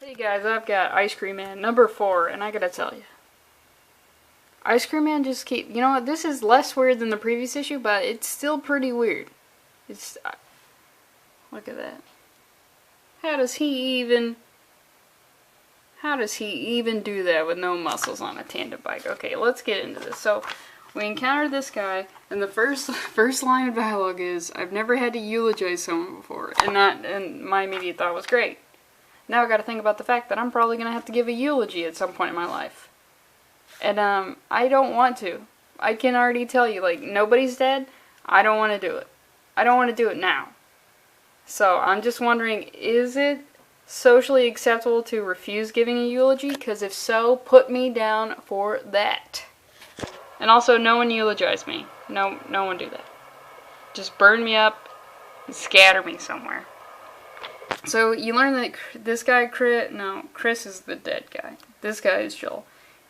Hey guys, I've got Ice Cream Man number 4, and I gotta tell you, Ice Cream Man just you know what, this is less weird than the previous issue, but it's still pretty weird. It's, look at that. How does he even do that with no muscles on a tandem bike? Okay, let's get into this. So, we encounter this guy, and the first line of dialogue is, "I've never had to eulogize someone before," and my immediate thought was, great. Now I gotta think about the fact that I'm probably gonna have to give a eulogy at some point in my life. And, I don't want to. I can already tell you, like, nobody's dead. I don't want to do it. I don't want to do it now. So, I'm just wondering, is it socially acceptable to refuse giving a eulogy? Because if so, put me down for that. And also, no one eulogize me. No one do that. Just burn me up and scatter me somewhere. So, you learn that this guy, Chris is the dead guy. This guy is Joel.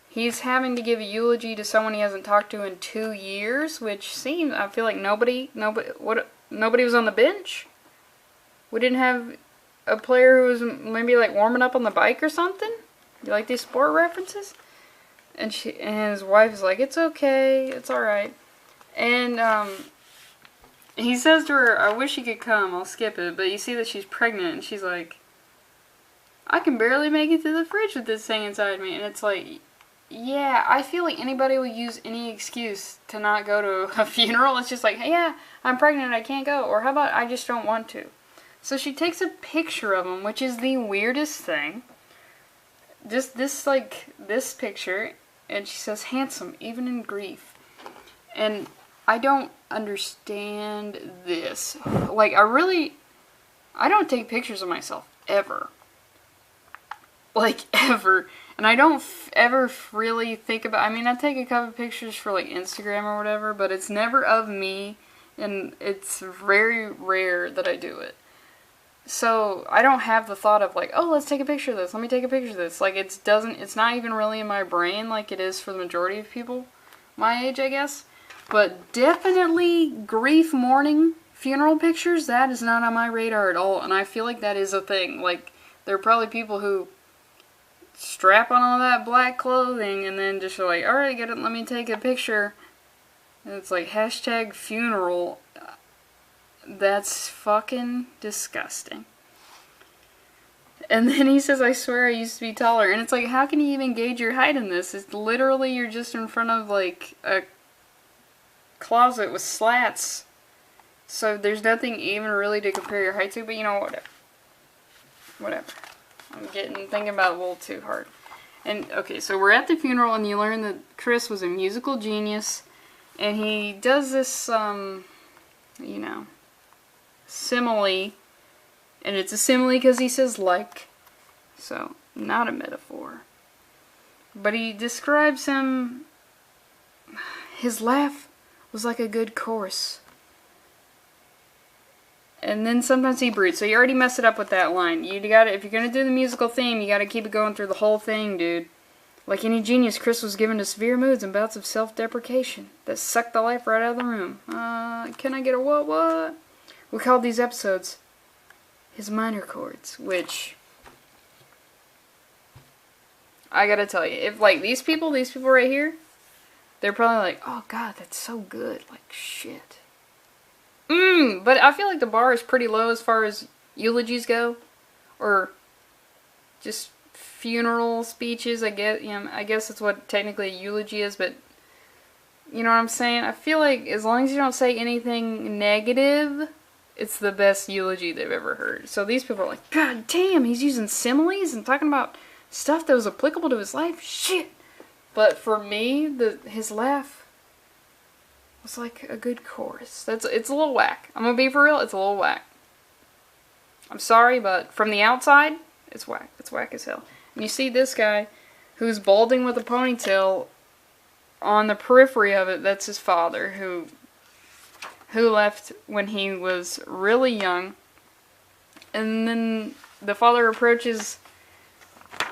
He's having to give a eulogy to someone he hasn't talked to in 2 years, which seems, I feel like nobody was on the bench? We didn't have a player who was maybe like warming up on the bike or something? You like these sport references? And his wife is like, it's okay, it's alright. And, he says to her, I wish you could come, I'll skip it, but you see that she's pregnant, and she's like, I can barely make it through the fridge with this thing inside me. And it's like, yeah, I feel like anybody will use any excuse to not go to a funeral. It's just like, hey, yeah, I'm pregnant, I can't go. Or how about I just don't want to. So she takes a picture of him, which is the weirdest thing. Just this picture, and she says, handsome, even in grief. And I don't understand this. Like, I don't take pictures of myself, ever. Like, ever. And I don't ever really think about, I mean, I take a couple of pictures for, like, Instagram or whatever, but it's never of me, and it's very rare that I do it. So, I don't have the thought of, like, oh, let's take a picture of this, let me take a picture of this. Like, it's not even really in my brain like it is for the majority of people my age, I guess. But definitely grief, mourning, funeral pictures, that is not on my radar at all. And I feel like that is a thing. Like, there are probably people who strap on all that black clothing and then just are like, alright, let me take a picture. And it's like, hashtag funeral. That's fucking disgusting. And then he says, I swear I used to be taller. And it's like, how can you even gauge your height in this? It's literally, you're just in front of, like, a closet with slats. So there's nothing even really to compare your height to, but you know, whatever. I'm thinking about it a little too hard. And, okay, so we're at the funeral, and you learn that Chris was a musical genius, and he does this, you know, simile, and it's a simile because he says like, so, not a metaphor. But he describes his laugh was like a good chorus. And then sometimes he broods. So you already messed it up with that line. If you're gonna do the musical theme, you gotta keep it going through the whole thing, dude. Like any genius, Chris was given to severe moods and bouts of self-deprecation that sucked the life right out of the room. Can I get a what? We called these episodes his minor chords, which I gotta tell you, if like these people right here, they're probably like, oh god, that's so good, like shit. But I feel like the bar is pretty low as far as eulogies go, or just funeral speeches. I guess that's what technically a eulogy is, but you know what I'm saying? I feel like as long as you don't say anything negative, it's the best eulogy they've ever heard. So these people are like, god damn, he's using similes and talking about stuff that was applicable to his life? Shit! But for me, his laugh was like a good chorus. It's a little whack. I'm gonna be for real, it's a little whack. I'm sorry, but from the outside, it's whack. It's whack as hell. And you see this guy, who's balding with a ponytail, on the periphery of it, that's his father, who left when he was really young. And then the father approaches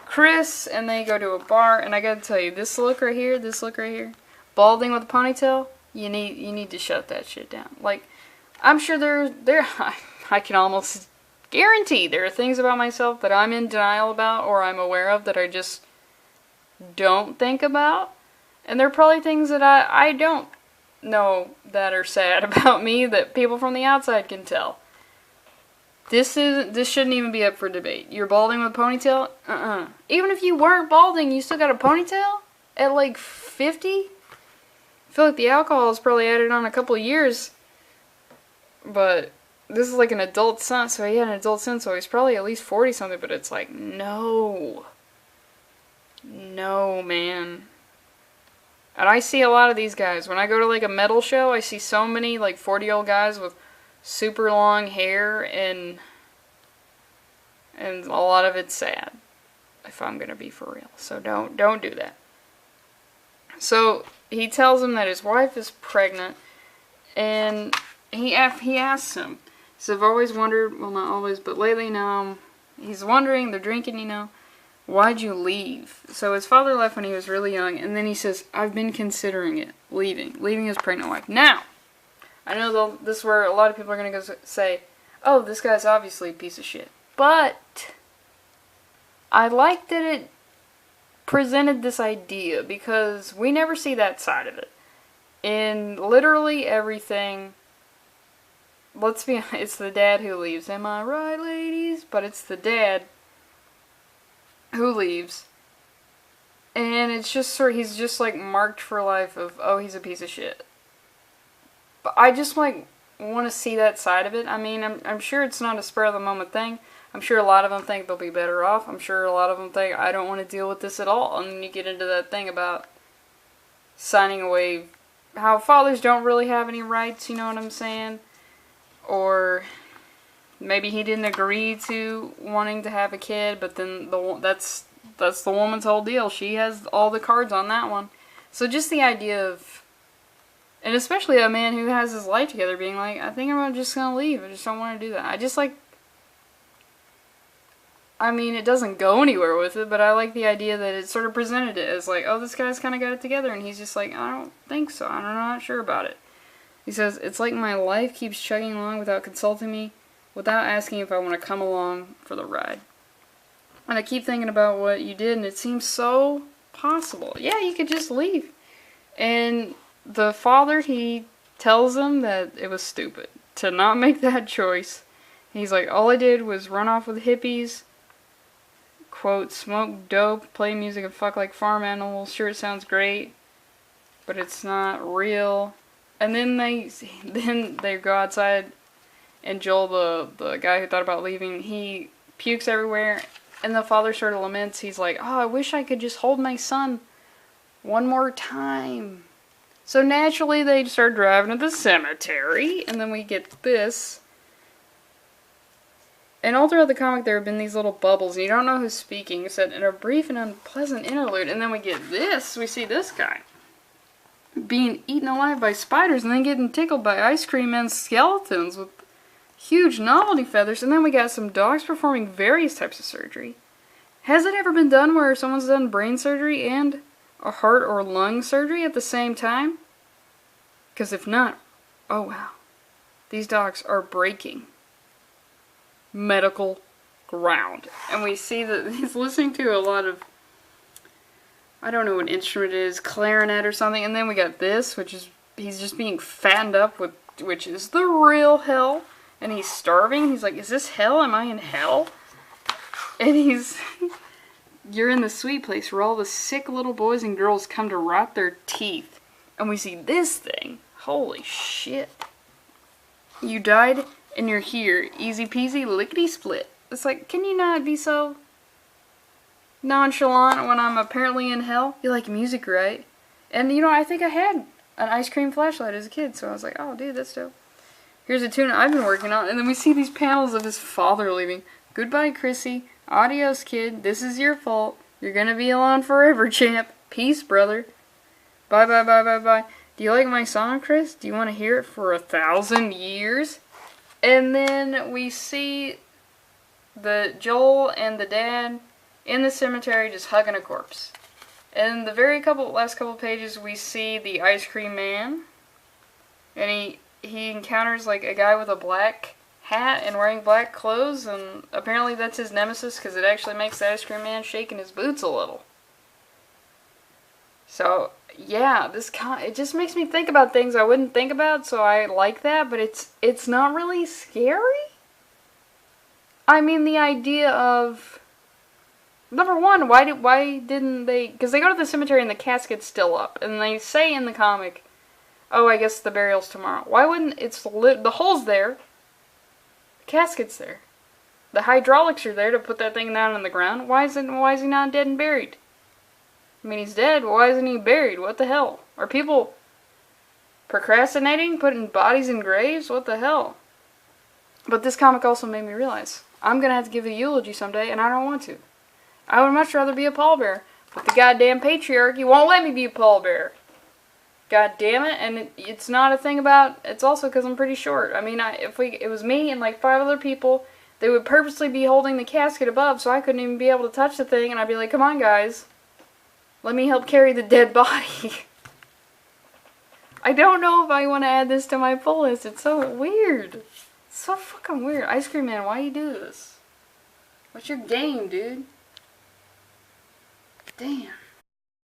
Chris, and they go to a bar, and I gotta tell you, this look right here, balding with a ponytail, you need to shut that shit down. Like, I'm sure I can almost guarantee there are things about myself that I'm in denial about or I'm aware of that I just don't think about. And there are probably things that I don't know that are sad about me that people from the outside can tell. This shouldn't even be up for debate. You're balding with a ponytail? Even if you weren't balding, you still got a ponytail? At like 50? I feel like the alcohol is probably added on a couple of years. But this is like an adult son, so he had an adult son, so he's probably at least 40 something, but it's like, no. No, man. And I see a lot of these guys. When I go to like a metal show, I see so many like 40-year-old guys with super long hair, and a lot of it's sad, if I'm gonna be for real. So don't do that. So he tells him that his wife is pregnant, and he asks him. So I've always wondered, well, not always, but lately now, he's wondering, they're drinking, you know, why'd you leave? So his father left when he was really young, and then he says, I've been considering it, leaving his pregnant wife. Now, I know this is where a lot of people are going to go say, oh, this guy's obviously a piece of shit. But I like that it presented this idea, because we never see that side of it. In literally everything, let's be honest, it's the dad who leaves. Am I right, ladies? But it's the dad who leaves. And it's just he's just like marked for life of, oh, he's a piece of shit. But I just like want to see that side of it. I mean, I'm sure it's not a spur of the moment thing. I'm sure a lot of them think they'll be better off. I'm sure a lot of them think, I don't want to deal with this at all. And then you get into that thing about signing away, how fathers don't really have any rights, you know what I'm saying? Or maybe he didn't agree to wanting to have a kid, but then that's the woman's whole deal. She has all the cards on that one. So just the idea of, and especially a man who has his life together being like, I think I'm just going to leave. I just don't want to do that. I just like, I mean, it doesn't go anywhere with it, but I like the idea that it sort of presented it as like, oh, this guy's kind of got it together, and he's just like, I don't think so. I'm not sure about it. He says, it's like my life keeps chugging along without consulting me, without asking if I want to come along for the ride. And I keep thinking about what you did, and it seems so possible. Yeah, you could just leave. And the father, he tells him that it was stupid to not make that choice. He's like, all I did was run off with hippies, quote, smoke dope, play music, and fuck like farm animals. Sure, it sounds great, but it's not real. And then they go outside, and Joel, the guy who thought about leaving, he pukes everywhere, and the father sort of laments. He's like, oh, I wish I could just hold my son one more time. So naturally, they start driving to the cemetery, and then we get this. And all throughout the comic, there have been these little bubbles, and you don't know who's speaking. It said, in a brief and unpleasant interlude, and then we get this. We see this guy being eaten alive by spiders, and then getting tickled by ice cream men's skeletons with huge novelty feathers, and then we got some dogs performing various types of surgery. Has it ever been done where someone's done brain surgery and a heart or lung surgery at the same time? Because if not, oh wow. These dogs are breaking medical ground. And we see that he's listening to a lot of, I don't know what instrument it is, clarinet or something, and then we got this, which is, he's just being fattened up with, which is the real hell. And he's starving. He's like, is this hell? Am I in hell? And he's, you're in the sweet place where all the sick little boys and girls come to rot their teeth. And we see this thing. Holy shit. You died and you're here. Easy peasy, lickety split. It's like, can you not be so nonchalant when I'm apparently in hell? You like music, right? And you know, I think I had an ice cream flashlight as a kid. So I was like, oh dude, that's dope. Here's a tune I've been working on. And then we see these panels of his father leaving. Goodbye, Chrissy. Adios, kid. This is your fault. You're gonna be alone forever, champ. Peace, brother. Bye, bye, bye, bye, bye. Do you like my song, Chris? Do you want to hear it for 1,000 years? And then we see the Joel and the dad in the cemetery just hugging a corpse. And the last couple pages, we see the ice cream man. And he encounters like a guy with a black hat and wearing black clothes, and apparently that's his nemesis because it actually makes the ice cream man shake in his boots a little. So, yeah, it just makes me think about things I wouldn't think about, so I like that, but it's not really scary. I mean, the idea of, number one, why didn't they, because they go to the cemetery and the casket's still up, and they say in the comic, oh, I guess the burial's tomorrow. Why wouldn't, the hole's there, the casket's there, the hydraulics are there to put that thing down in the ground. Why is he not dead and buried? I mean, he's dead, but why isn't he buried? What the hell? Are people procrastinating, putting bodies in graves? What the hell? But this comic also made me realize, I'm going to have to give a eulogy someday, and I don't want to. I would much rather be a pallbearer, but the goddamn patriarchy won't let me be a pallbearer. God damn it, and it's not a thing about, it's also because I'm pretty short. I mean, if it was me and like 5 other people, they would purposely be holding the casket above so I couldn't even be able to touch the thing, and I'd be like, come on guys, let me help carry the dead body. I don't know if I want to add this to my pull list, it's so weird. It's so fucking weird. Ice Cream Man, why you do this? What's your game, dude? Damn.